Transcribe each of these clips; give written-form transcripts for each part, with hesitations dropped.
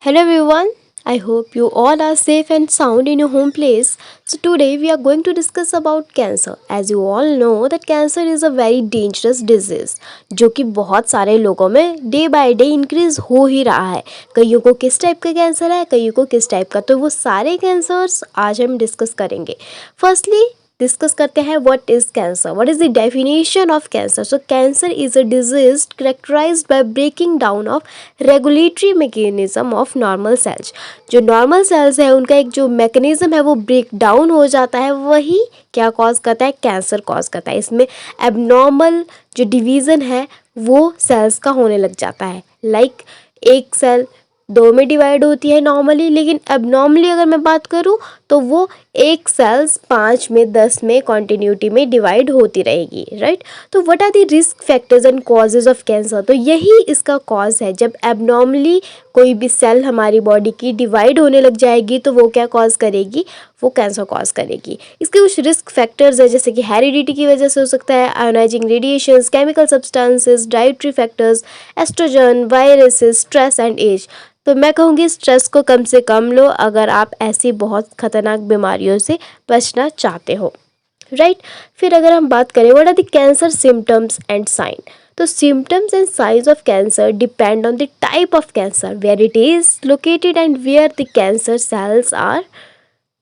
Hello everyone. I hope you all are safe and sound in your home place. So today we are going to discuss about cancer. As you all know that cancer is a very dangerous disease जो कि बहुत सारे लोगों में day by day increase हो ही रहा है. कईयों को किस टाइप का कैंसर है, कईयों को किस टाइप का, तो वो सारे कैंसर्स आज हम डिस्कस करेंगे. फर्स्टली डिस्कस करते हैं what is cancer. What is the definition of cancer. So cancer is a disease characterised by breaking down of regulatory mechanism of normal cells. जो नॉर्मल सेल्स है उनका एक जो मैकेनिज्म है वो ब्रेक डाउन हो जाता है, वही क्या कॉज करता है, कैंसर कॉज करता है. इसमें एबनॉर्मल जो डिवीज़न है वो सेल्स का होने लग जाता है. लाइक एक सेल दो में डिवाइड होती है नॉर्मली, लेकिन एबनॉर्मली अगर मैं बात करूँ तो वो एक सेल्स 5 में 10 में कॉन्टिन्यूटी में डिवाइड होती रहेगी. राइट. तो what are the risk factors and causes of cancer. तो यही इसका कॉज है. जब एबनॉर्मली कोई भी सेल हमारी बॉडी की डिवाइड होने लग जाएगी तो वो क्या कॉज करेगी, वो कैंसर कॉज करेगी. इसके कुछ रिस्क फैक्टर्स है जैसे कि हेरिडिटी की वजह से हो सकता है, ionising radiations, chemical substances, dietary factors, oestrogen, viruses, stress and age. तो मैं कहूँगी स्ट्रेस को कम से कम लो अगर आप ऐसी बहुत खतरनाक बीमारियों से बचना चाहते हो. राइट. फिर अगर हम बात करें what are the cancer symptoms and sign. तो symptoms and signs of cancer depend on the type of cancer, where it is located and where the cancer cells are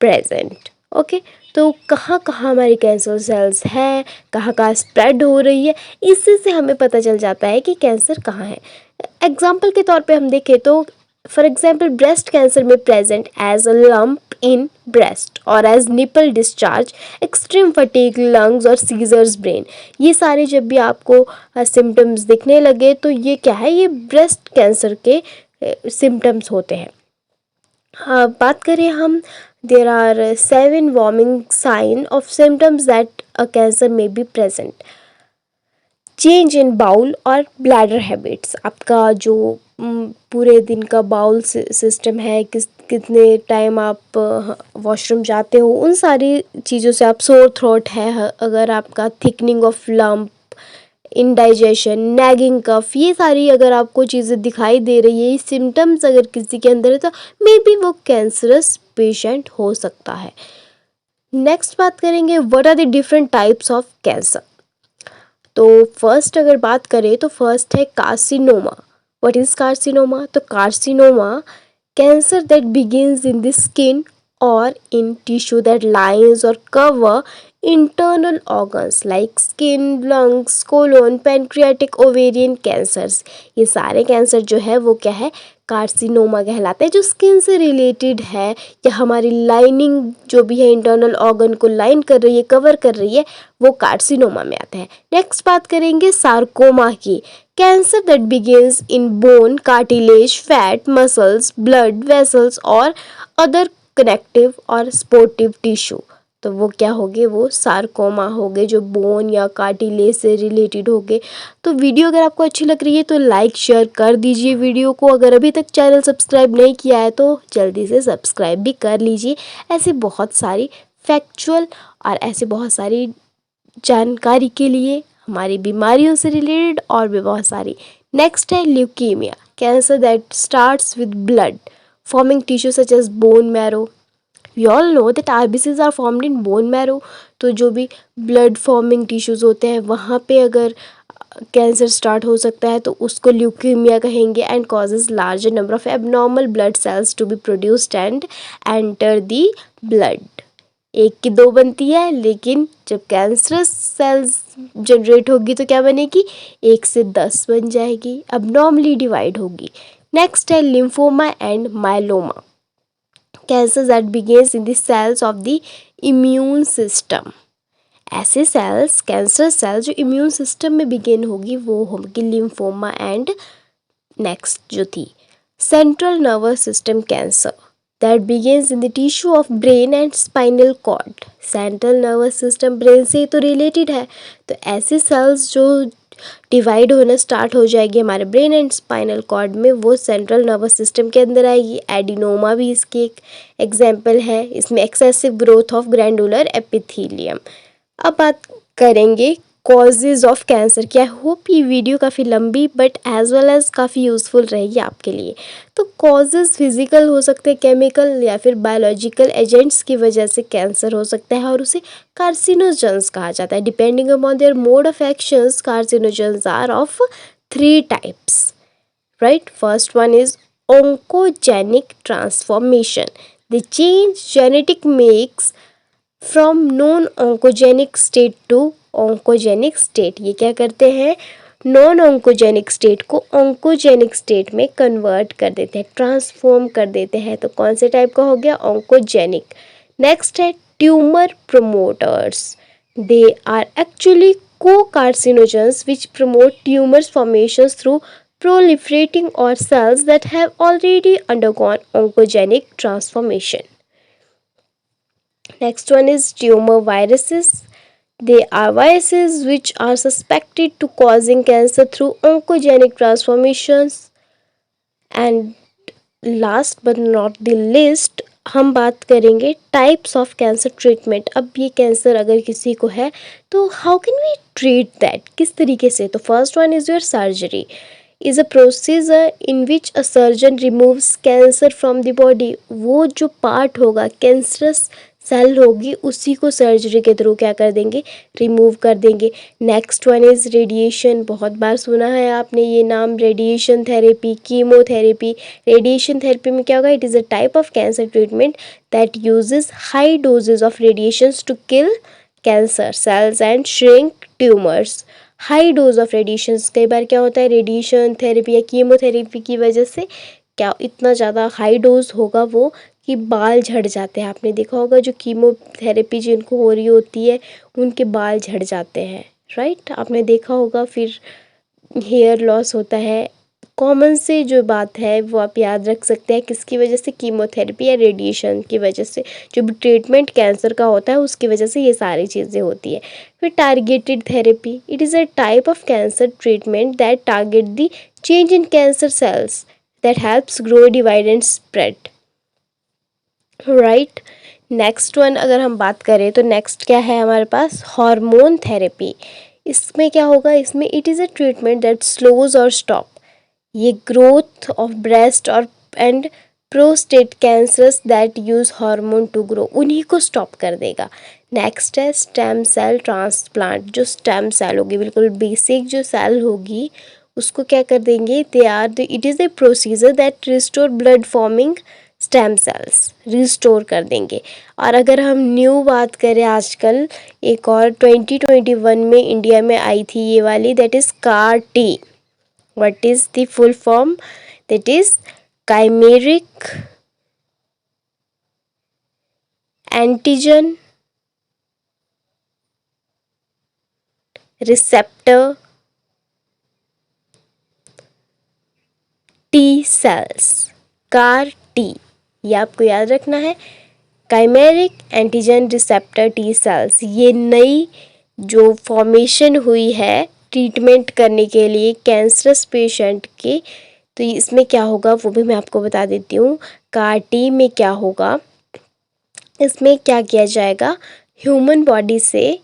present. Okay. तो कहाँ कहाँ हमारी कैंसर सेल्स हैं, कहाँ कहाँ spread हो रही है, इससे से हमें पता चल जाता है कि कैंसर कहाँ है. एग्जाम्पल के तौर पे हम देखें तो फॉर एग्जाम्पल ब्रेस्ट कैंसर में present as a lump in breast और as nipple discharge, extreme fatigue, lungs और सीजर्स ब्रेन. ये सारे जब भी आपको सिम्टम्स दिखने लगे तो ये क्या है, ये ब्रेस्ट कैंसर के सिम्टम्स होते हैं. हाँ, बात करें हम, there are 7 warning sign of symptoms that a cancer may be present. Change in bowel और ब्लैडर हैबिट्स. आपका जो पूरे दिन का बाउल सिस्टम है, कितने टाइम आप वॉशरूम जाते हो, उन सारी चीज़ों से आप सोर थ्रोट है, अगर आपका thickening of lump, indigestion, nagging cough, ये सारी अगर आपको चीज़ें दिखाई दे रही है, ये सिम्टम्स अगर किसी के अंदर है तो मे बी वो कैंसरस पेशेंट हो सकता है. नेक्स्ट बात करेंगे what are the different types of cancer. तो फर्स्ट अगर बात करें तो फर्स्ट है कार्सिनोमा. What is carcinoma. तो carcinoma cancer that begins in the skin or in tissue that lines or cover internal organs like skin, lungs, colon, pancreatic, ovarian cancers. ये सारे cancer जो है वो क्या है, कार्सिनोमा कहलाते हैं. जो स्किन से रिलेटेड है या हमारी लाइनिंग जो भी है इंटरनल ऑर्गन को लाइन कर रही है, कवर कर रही है, वो कार्सिनोमा में आता है. नेक्स्ट बात करेंगे सार्कोमा की. Cancer that begins in bone, cartilage, fat, muscles, blood vessels और अदर कनेक्टिव और स्पोर्टिव टिश्यू. तो वो क्या होंगे, वो सार्कोमा होंगे जो बोन या कार्टिलेज से रिलेटेड होंगे. तो वीडियो अगर आपको अच्छी लग रही है तो लाइक शेयर कर दीजिए वीडियो को. अगर अभी तक चैनल सब्सक्राइब नहीं किया है तो जल्दी से सब्सक्राइब भी कर लीजिए. ऐसी बहुत सारी फैक्चुअल और ऐसी बहुत सारी जानकारी के लिए, हमारी बीमारियों से रिलेटेड और भी बहुत सारी. नेक्स्ट है leukaemia. Cancer that starts with blood forming tissue such as bone marrow. We all know that RBCs are formed in bone marrow. तो जो भी ब्लड फॉर्मिंग टिश्यूज़ होते हैं वहाँ पे अगर कैंसर स्टार्ट हो सकता है तो उसको ल्यूकीमिया कहेंगे. And causes larger number of abnormal blood cells to be produced and enter the blood. एक की दो बनती है, लेकिन जब कैंसरस सेल्स जनरेट होगी तो क्या बनेगी, 1 से 10 बन जाएगी, अबनॉर्मली डिवाइड होगी. नेक्स्ट है lymphoma and myeloma. Cancer that begins in the cells of the immune system. ऐसे सेल्स, कैंसर सेल्स जो इम्यून सिस्टम में बिगिन होगी वो होगी लिम्फोमा. एंड नेक्स्ट जो थी central nervous system cancer that begins in the tissue of brain and spinal cord. Central nervous system brain से तो रिलेटेड है, तो ऐसे सेल्स जो डिवाइड होना स्टार्ट हो जाएगी हमारे ब्रेन एंड स्पाइनल कॉर्ड में, वो सेंट्रल नर्वस सिस्टम के अंदर आएगी. एडिनोमा भी इसकी एक एग्जाम्पल है. इसमें excessive growth of glandular epithelium. अब बात करेंगे कॉजेज ऑफ कैंसर की। आई होप ये वीडियो काफ़ी लंबी बट एज वेल एज काफ़ी यूज़फुल रहेगी आपके लिए। तो कॉजेज फिजिकल हो सकते हैं, केमिकल या फिर बायोलॉजिकल एजेंट्स की वजह से कैंसर हो सकता है और उसे कार्सिनोजेंस कहा जाता है। Depending upon their mode of actions, carcinogens are of 3 types, right? First one is oncogenic transformation. They change genetic makes from non-oncogenic state to oncogenic state. ये क्या करते हैं? नॉन ऑन्कोजेनिक स्टेट को ऑन्कोजेनिक स्टेट में convert कर देते हैं, transform कर देते हैं। तो कौन से टाइप का हो गया? ऑन्कोजेनिक। नेक्स्ट है tumour promoters. They are actually co-carcinogens which promote tumors formations through proliferating or cells that have already undergone oncogenic transformation. Next one is tumor viruses. They are viruses which are suspected to causing cancer through oncogenic transformations. And last but not the least, हम बात करेंगे types of cancer treatment. अब ये cancer अगर किसी को है तो how can we treat that, किस तरीके से? तो first one is your surgery is a procedure in which a surgeon removes cancer from the body. वो जो पार्ट होगा, कैंसरस सेल होगी, उसी को सर्जरी के थ्रू क्या कर देंगे? रिमूव कर देंगे। Next one is radiation. बहुत बार सुना है आपने ये नाम, radiation therapy, chemotherapy. Radiation therapy में क्या होगा? It is a type of cancer treatment that uses high doses of radiations to kill cancer cells and shrink tumours. High dose of radiations, कई बार क्या होता है रेडिएशन थेरेपी या chemotherapy की वजह से क्या इतना ज़्यादा हाई डोज होगा वो कि बाल झड़ जाते हैं। आपने देखा होगा जो कीमोथेरेपी जिनको हो रही होती है उनके बाल झड़ जाते हैं, राइट? आपने देखा होगा। फिर हेयर लॉस होता है। कॉमन से जो बात है वो आप याद रख सकते हैं, किसकी वजह से? कीमोथेरेपी या रेडिएशन की वजह से। जो भी ट्रीटमेंट कैंसर का होता है उसकी वजह से ये सारी चीज़ें होती है। फिर targeted therapy. It is a type of cancer treatment that target the change in cancer cells that helps grow, divide and spread, right? Next one अगर हम बात करें तो नेक्स्ट क्या है हमारे पास? Hormone therapy. इसमें क्या होगा? इसमें it is a treatment that slows और स्टॉप ये ग्रोथ ऑफ ब्रेस्ट और and prostate cancers that use hormone to grow, उन्हीं को स्टॉप कर देगा। नेक्स्ट है स्टेम सेल ट्रांसप्लांट। जो स्टेम सेल होगी, बिल्कुल बेसिक जो सेल होगी, उसको क्या कर देंगे? It is a procedure that restore blood forming stem cells, restore कर देंगे। और अगर हम न्यू बात करें, आजकल एक और 2021 में इंडिया में आई थी ये वाली, that is CAR T. What is the full form? That is chimeric antigen receptor T cells, CAR T। ये आपको याद रखना है, chimeric antigen receptor T cells। ये नई जो फॉर्मेशन हुई है ट्रीटमेंट करने के लिए कैंसरस पेशेंट की, तो इसमें क्या होगा वो भी मैं आपको बता देती हूँ। CAR T में क्या होगा, इसमें क्या किया जाएगा? ह्यूमन बॉडी से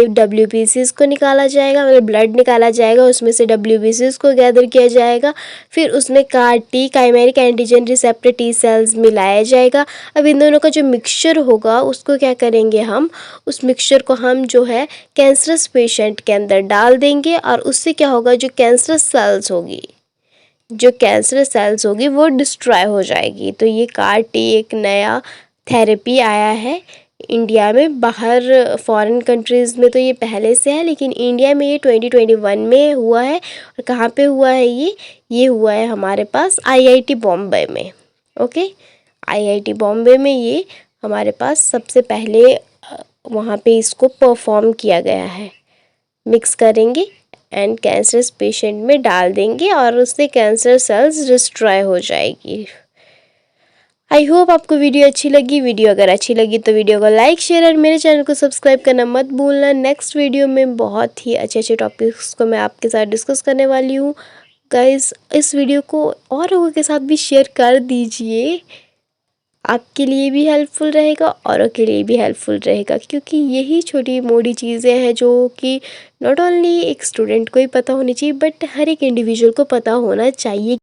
WBCs को निकाला जाएगा, मतलब ब्लड निकाला जाएगा, उसमें से WBCs को गैदर किया जाएगा। फिर उसमें CAR T, chimeric antigen receptor T cells मिलाया जाएगा। अब इन दोनों का जो मिक्सचर होगा उसको क्या करेंगे हम? उस मिक्सचर को हम जो है कैंसरस पेशेंट के अंदर डाल देंगे और उससे क्या होगा? जो कैंसरस सेल्स होगी वो डिस्ट्रॉय हो जाएगी। तो ये CAR T एक नया थेरेपी आया है इंडिया में। बाहर फॉरेन कंट्रीज़ में तो ये पहले से है, लेकिन इंडिया में ये 2021 में हुआ है। और कहाँ पे हुआ है ये हुआ है हमारे पास IIT बॉम्बे में। ओके, IIT बॉम्बे में ये हमारे पास सबसे पहले वहाँ पे इसको परफॉर्म किया गया है। मिक्स करेंगे एंड कैंसरस पेशेंट में डाल देंगे और उससे कैंसर सेल्स डिस्ट्रॉय हो जाएगी। आई होप आपको वीडियो अच्छी लगी। वीडियो अगर अच्छी लगी तो वीडियो को लाइक, शेयर और मेरे चैनल को सब्सक्राइब करना मत भूलना। नेक्स्ट वीडियो में बहुत ही अच्छे अच्छे टॉपिक्स को मैं आपके साथ डिस्कस करने वाली हूँ। गाइस, इस वीडियो को और लोगों के साथ भी शेयर कर दीजिए। आपके लिए भी हेल्पफुल रहेगा, औरों के लिए भी हेल्पफुल रहेगा, क्योंकि यही छोटी मोटी चीज़ें हैं जो कि नॉट ओनली एक स्टूडेंट को ही पता होनी चाहिए बट हर एक इंडिविजुअल को पता होना चाहिए।